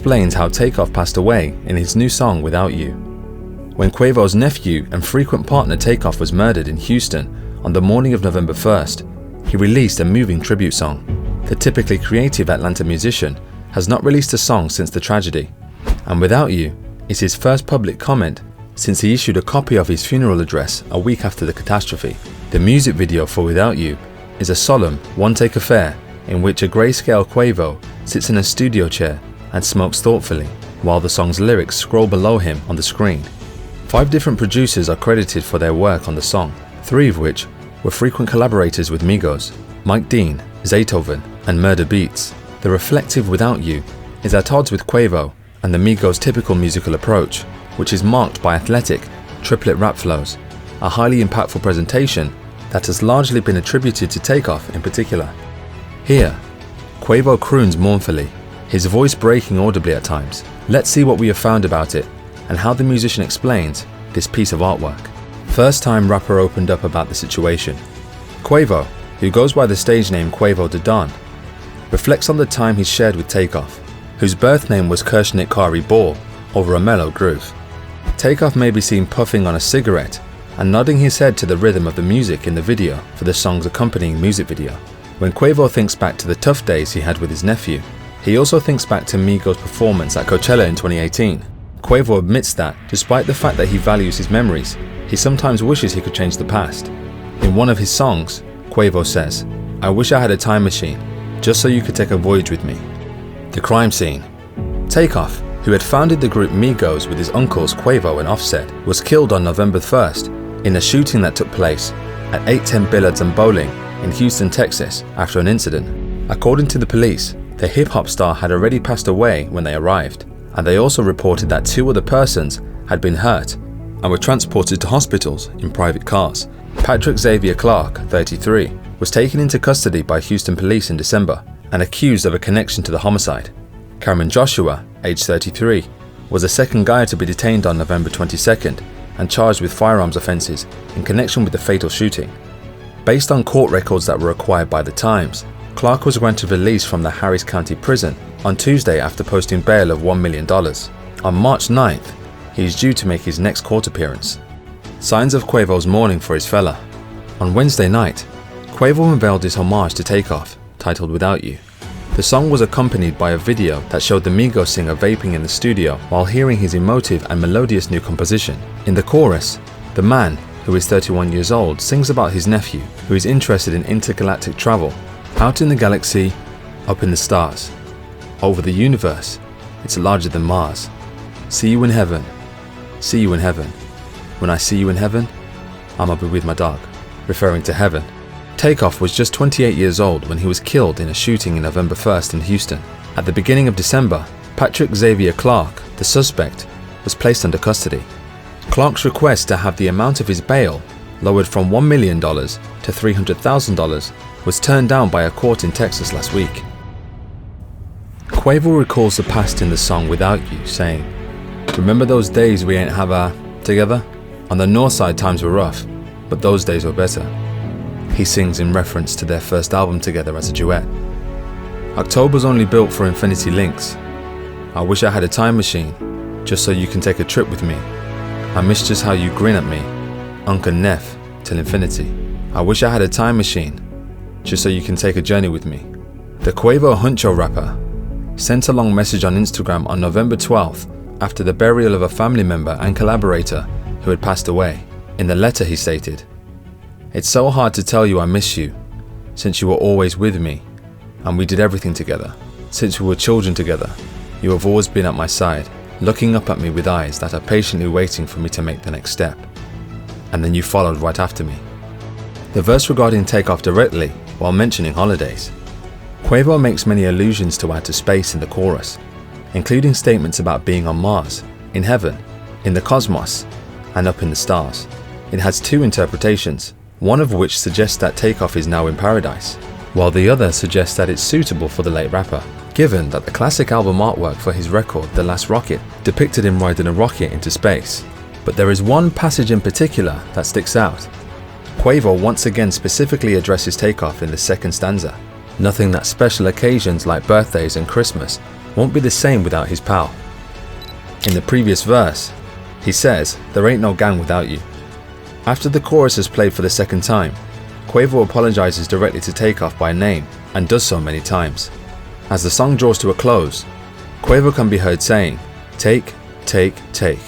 explains how Takeoff passed away in his new song Without You. When Quavo's nephew and frequent partner Takeoff was murdered in Houston on the morning of November 1st, he released a moving tribute song. The typically creative Atlanta musician has not released a song since the tragedy, and Without You is his first public comment since he issued a copy of his funeral address a week after the catastrophe. The music video for Without You is a solemn, one-take affair in which a grayscale Quavo sits in a studio chair and smokes thoughtfully, while the song's lyrics scroll below him on the screen. 5 different producers are credited for their work on the song, 3 of which were frequent collaborators with Migos, Mike Dean, Zaytoven, and Murder Beats. The reflective Without You is at odds with Quavo and the Migos' typical musical approach, which is marked by athletic, triplet rap flows, a highly impactful presentation that has largely been attributed to Takeoff in particular. Here, Quavo croons mournfully, his voice breaking audibly at times. Let's see what we have found about it and how the musician explains this piece of artwork. First time rapper opened up about the situation. Quavo, who goes by the stage name Quavo the Don, reflects on the time he shared with Takeoff, whose birth name was Kershnik Kari Ball, over a mellow groove. Takeoff may be seen puffing on a cigarette and nodding his head to the rhythm of the music in the video for the song's accompanying music video. When Quavo thinks back to the tough days he had with his nephew, he also thinks back to Migos' performance at Coachella in 2018. Quavo admits that, despite the fact that he values his memories, he sometimes wishes he could change the past. In one of his songs, Quavo says, "I wish I had a time machine, just so you could take a voyage with me." The crime scene. Takeoff, who had founded the group Migos with his uncles Quavo and Offset, was killed on November 1st in a shooting that took place at 810 Billards and Bowling in Houston, Texas, after an incident. According to the police, the hip-hop star had already passed away when they arrived, and they also reported that 2 other persons had been hurt and were transported to hospitals in private cars. Patrick Xavier Clark, 33, was taken into custody by Houston police in December and accused of a connection to the homicide. Cameron Joshua, age 33, was the second guy to be detained on November 22nd and charged with firearms offences in connection with the fatal shooting. Based on court records that were acquired by the Times, Clark was granted release from the Harris County Prison on Tuesday after posting bail of $1 million. On March 9th, he is due to make his next court appearance. Signs of Quavo's mourning for his fella. On Wednesday night, Quavo unveiled his homage to Takeoff, titled Without You. The song was accompanied by a video that showed the Migos singer vaping in the studio while hearing his emotive and melodious new composition. In the chorus, the man, who is 31 years old, sings about his nephew, who is interested in intergalactic travel, out in the galaxy, up in the stars, over the universe, it's larger than Mars. See you in heaven, see you in heaven. When I see you in heaven, I'ma be with my dog, referring to heaven. Takeoff was just 28 years old when he was killed in a shooting in November 1st in Houston. At the beginning of December, Patrick Xavier Clark, the suspect, was placed under custody. Clark's request to have the amount of his bail lowered from $1 million to $300,000 was turned down by a court in Texas last week. Quavo recalls the past in the song Without You, saying, "Remember those days we ain't have our together? On the north side times were rough, but those days were better." He sings in reference to their first album together as a duet. October's only built for infinity links. I wish I had a time machine, just so you can take a trip with me. I miss just how you grin at me, Uncle Neff, till infinity. I wish I had a time machine, just so you can take a journey with me. The Quavo Huncho rapper sent a long message on Instagram on November 12th after the burial of a family member and collaborator who had passed away. In the letter he stated, "It's so hard to tell you I miss you, since you were always with me, and we did everything together. Since we were children together, you have always been at my side, looking up at me with eyes that are patiently waiting for me to make the next step. And then you followed right after me." The verse regarding Takeoff directly, while mentioning holidays. Quavo makes many allusions to outer space in the chorus, including statements about being on Mars, in heaven, in the cosmos, and up in the stars. It has 2 interpretations, one of which suggests that Takeoff is now in paradise, while the other suggests that it's suitable for the late rapper, given that the classic album artwork for his record The Last Rocket depicted him riding a rocket into space. But there is one passage in particular that sticks out. Quavo once again specifically addresses Takeoff in the second stanza, nothing that special occasions like birthdays and Christmas won't be the same without his pal. In the previous verse, he says, "There ain't no gang without you." After the chorus is played for the second time, Quavo apologizes directly to Takeoff by name and does so many times. As the song draws to a close, Quavo can be heard saying, "Take, take, take,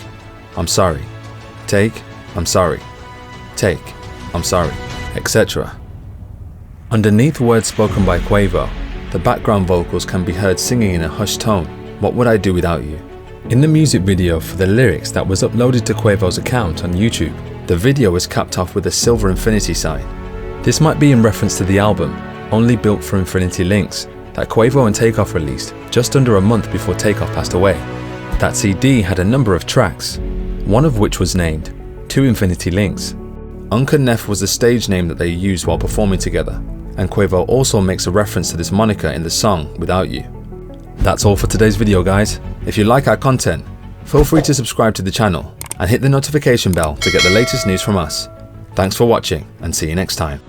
I'm sorry. Take, I'm sorry. Take, I'm sorry," etc. Underneath words spoken by Quavo, the background vocals can be heard singing in a hushed tone, "What would I do without you?" In the music video for the lyrics that was uploaded to Quavo's account on YouTube, the video was capped off with a silver infinity sign. This might be in reference to the album, Only Built for Infinity Links, that Quavo and Takeoff released just under a month before Takeoff passed away. That CD had a number of tracks, one of which was named To Infinity Links. Uncle Neff was the stage name that they used while performing together, and Quavo also makes a reference to this moniker in the song Without You. That's all for today's video, guys. If you like our content, feel free to subscribe to the channel and hit the notification bell to get the latest news from us. Thanks for watching and see you next time.